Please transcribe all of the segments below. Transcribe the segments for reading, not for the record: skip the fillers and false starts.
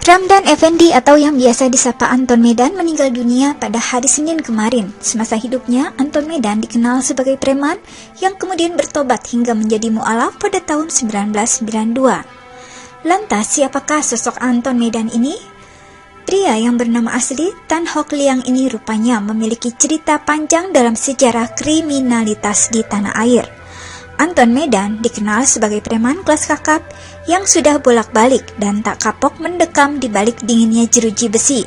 Ramdan Effendi atau yang biasa disapa Anton Medan meninggal dunia pada hari Senin kemarin. Semasa hidupnya, Anton Medan dikenal sebagai preman yang kemudian bertobat hingga menjadi mu'alaf pada tahun 1992. Lantas, siapakah sosok Anton Medan ini? Pria yang bernama asli Tan Hock Liang ini rupanya memiliki cerita panjang dalam sejarah kriminalitas di tanah air. Anton Medan dikenal sebagai preman kelas kakap yang sudah bolak-balik dan tak kapok mendekam di balik dinginnya jeruji besi.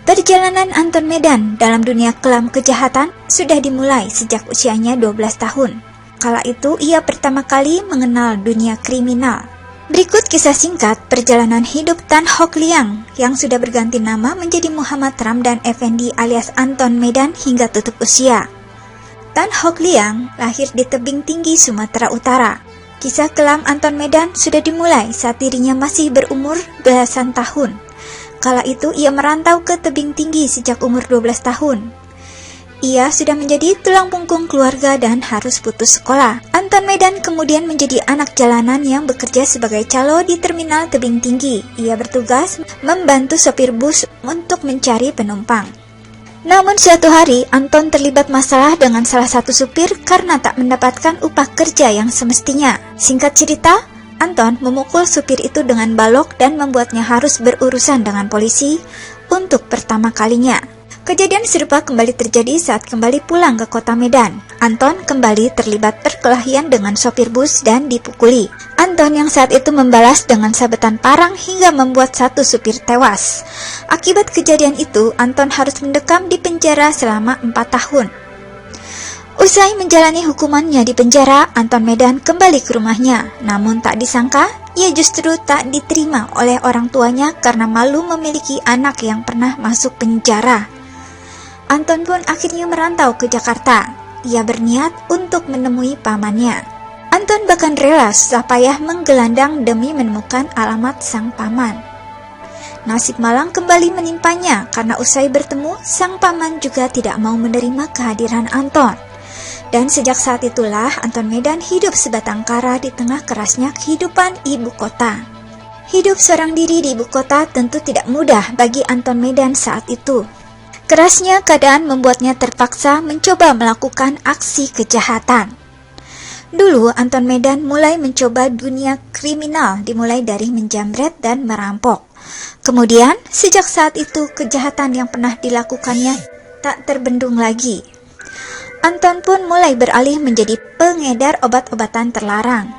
Perjalanan Anton Medan dalam dunia kelam kejahatan sudah dimulai sejak usianya 12 tahun. Kala itu ia pertama kali mengenal dunia kriminal. Berikut kisah singkat perjalanan hidup Tan Hock Liang yang sudah berganti nama menjadi Muhammad Ramdan Effendi alias Anton Medan hingga tutup usia. Tan Hock Liang lahir di Tebing Tinggi, Sumatera Utara. Kisah kelam Anton Medan sudah dimulai saat dirinya masih berumur belasan tahun. Kala itu ia merantau ke Tebing Tinggi sejak umur 12 tahun. Ia sudah menjadi tulang punggung keluarga dan harus putus sekolah. Anton Medan kemudian menjadi anak jalanan yang bekerja sebagai calo di terminal Tebing Tinggi. Ia bertugas membantu sopir bus untuk mencari penumpang. Namun suatu hari, Anton terlibat masalah dengan salah satu supir karena tak mendapatkan upah kerja yang semestinya. Singkat cerita, Anton memukul supir itu dengan balok dan membuatnya harus berurusan dengan polisi untuk pertama kalinya. Kejadian serupa kembali terjadi saat kembali pulang ke kota Medan. Anton kembali terlibat perkelahian dengan sopir bus dan dipukuli. Anton yang saat itu membalas dengan sabetan parang hingga membuat satu supir tewas. Akibat kejadian itu, Anton harus mendekam di penjara selama 4 tahun. Usai menjalani hukumannya di penjara, Anton Medan kembali ke rumahnya. Namun tak disangka, ia justru tak diterima oleh orang tuanya karena malu memiliki anak yang pernah masuk penjara. Anton pun akhirnya merantau ke Jakarta. Ia berniat untuk menemui pamannya. Anton bahkan rela susah payah menggelandang demi menemukan alamat sang paman. Nasib malang kembali menimpanya karena usai bertemu, sang paman juga tidak mau menerima kehadiran Anton. Dan sejak saat itulah Anton Medan hidup sebatang kara di tengah kerasnya kehidupan ibu kota. Hidup seorang diri di ibu kota tentu tidak mudah bagi Anton Medan saat itu. Kerasnya keadaan membuatnya terpaksa mencoba melakukan aksi kejahatan. Dulu Anton Medan mulai mencoba dunia kriminal dimulai dari menjamret dan merampok. Kemudian sejak saat itu kejahatan yang pernah dilakukannya tak terbendung lagi. Anton pun mulai beralih menjadi pengedar obat-obatan terlarang.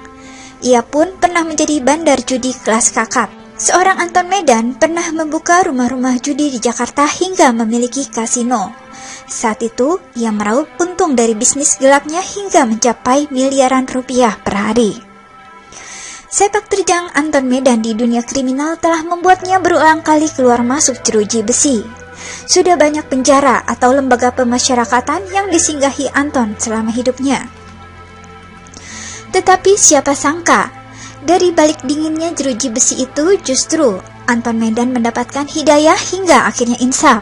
Ia pun pernah menjadi bandar judi kelas kakap. Seorang Anton Medan pernah membuka rumah-rumah judi di Jakarta hingga memiliki kasino. Saat itu, ia meraup untung dari bisnis gelapnya hingga mencapai miliaran rupiah per hari. Sepak terjang Anton Medan di dunia kriminal telah membuatnya berulang kali keluar masuk jeruji besi. Sudah banyak penjara atau lembaga pemasyarakatan yang disinggahi Anton selama hidupnya. Tetapi siapa sangka, dari balik dinginnya jeruji besi itu justru Anton Medan mendapatkan hidayah hingga akhirnya insaf.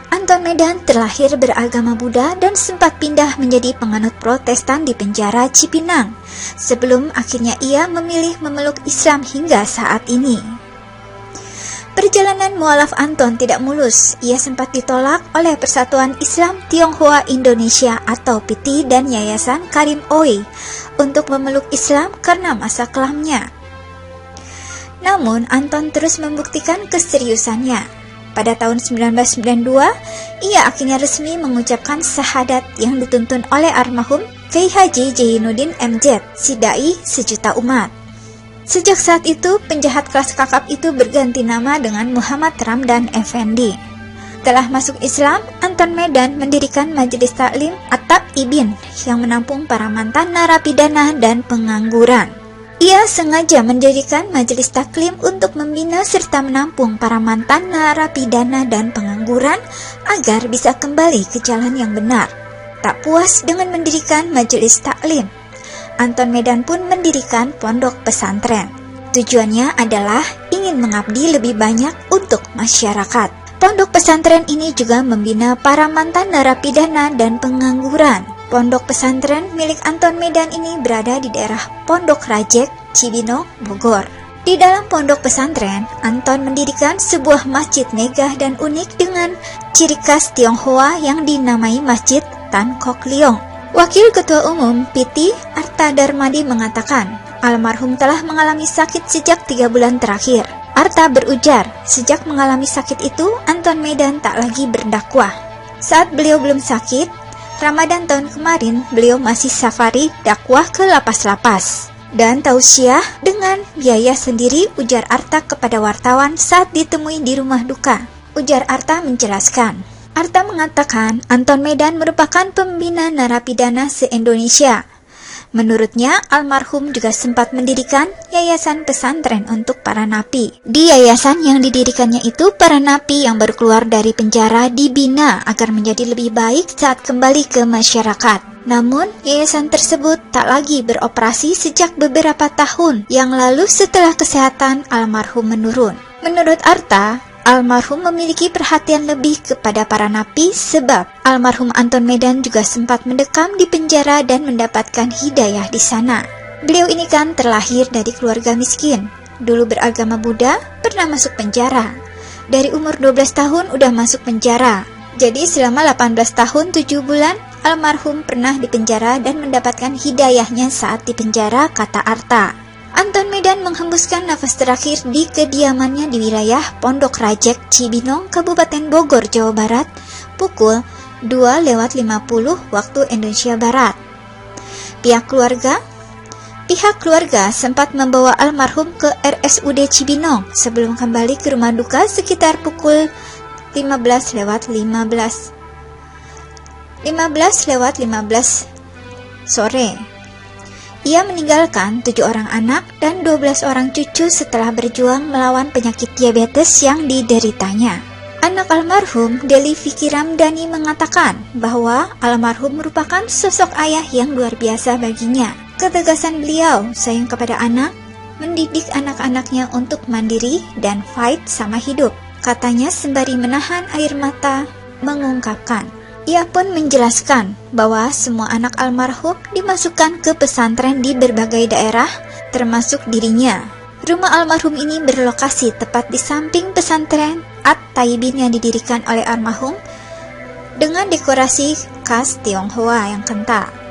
Anton Medan terlahir beragama Buddha dan sempat pindah menjadi penganut Protestan di penjara Cipinang, sebelum akhirnya ia memilih memeluk Islam hingga saat ini. Perjalanan mualaf Anton tidak mulus. Ia sempat ditolak oleh Persatuan Islam Tionghoa Indonesia atau PT dan Yayasan Karim Oi untuk memeluk Islam karena masa kelamnya. Namun Anton terus membuktikan keseriusannya. Pada tahun 1992, ia akhirnya resmi mengucapkan syahadat yang dituntun oleh almarhum Kiai Haji Zainuddin MZ, si dai sejuta umat. Sejak saat itu, penjahat kelas kakap itu berganti nama dengan Muhammad Ramdan Effendi. Setelah masuk Islam, Anton Medan mendirikan Majelis Taklim At-Taibin yang menampung para mantan narapidana dan pengangguran. Ia sengaja mendirikan Majelis Taklim untuk membina serta menampung para mantan narapidana dan pengangguran agar bisa kembali ke jalan yang benar. Tak puas dengan mendirikan Majelis Taklim, Anton Medan pun mendirikan pondok pesantren. Tujuannya adalah ingin mengabdi lebih banyak untuk masyarakat. Pondok pesantren ini juga membina para mantan narapidana dan pengangguran. Pondok pesantren milik Anton Medan ini berada di daerah Pondok Rajek, Cibinong, Bogor. Di dalam pondok pesantren, Anton mendirikan sebuah masjid megah dan unik dengan ciri khas Tionghoa yang dinamai Masjid Tan Kok Leong. Wakil Ketua Umum PT Arta Darmadi mengatakan, almarhum telah mengalami sakit sejak 3 bulan terakhir. Arta berujar, sejak mengalami sakit itu, Anton Medan tak lagi berdakwah. Saat beliau belum sakit, Ramadan tahun kemarin, beliau masih safari dakwah ke lapas-lapas dan tausiah dengan biaya sendiri, ujar Arta kepada wartawan saat ditemui di rumah duka. Ujar Arta menjelaskan, Arta mengatakan Anton Medan merupakan pembina narapidana se-Indonesia. Menurutnya, almarhum juga sempat mendirikan yayasan pesantren untuk para napi. Di yayasan yang didirikannya itu, para napi yang baru keluar dari penjara dibina agar menjadi lebih baik saat kembali ke masyarakat. Namun, yayasan tersebut tak lagi beroperasi sejak beberapa tahun yang lalu setelah kesehatan almarhum menurun. Menurut Arta, almarhum memiliki perhatian lebih kepada para napi sebab almarhum Anton Medan juga sempat mendekam di penjara dan mendapatkan hidayah di sana. Beliau ini kan terlahir dari keluarga miskin. Dulu beragama Buddha, pernah masuk penjara. Dari umur 12 tahun udah masuk penjara. Jadi selama 18 tahun 7 bulan, almarhum pernah dipenjara dan mendapatkan hidayahnya saat di penjara, kata Arta. Anton Medan menghembuskan nafas terakhir di kediamannya di wilayah Pondok Rajek, Cibinong, Kabupaten Bogor, Jawa Barat, pukul 2:50 waktu Indonesia Barat. Pihak keluarga sempat membawa almarhum ke RSUD Cibinong sebelum kembali ke rumah duka sekitar pukul 15:15 sore. Ia meninggalkan 7 orang anak dan 12 orang cucu setelah berjuang melawan penyakit diabetes yang dideritanya. Anak almarhum, Deli Vicky Ramdhani, mengatakan bahwa almarhum merupakan sosok ayah yang luar biasa baginya. Ketegasan beliau, sayang kepada anak, mendidik anak-anaknya untuk mandiri dan fight sama hidup. Katanya sembari menahan air mata, mengungkapkan. Ia pun menjelaskan bahwa semua anak almarhum dimasukkan ke pesantren di berbagai daerah, termasuk dirinya. Rumah almarhum ini berlokasi tepat di samping pesantren At-Taibin yang didirikan oleh almarhum dengan dekorasi khas Tionghoa yang kental.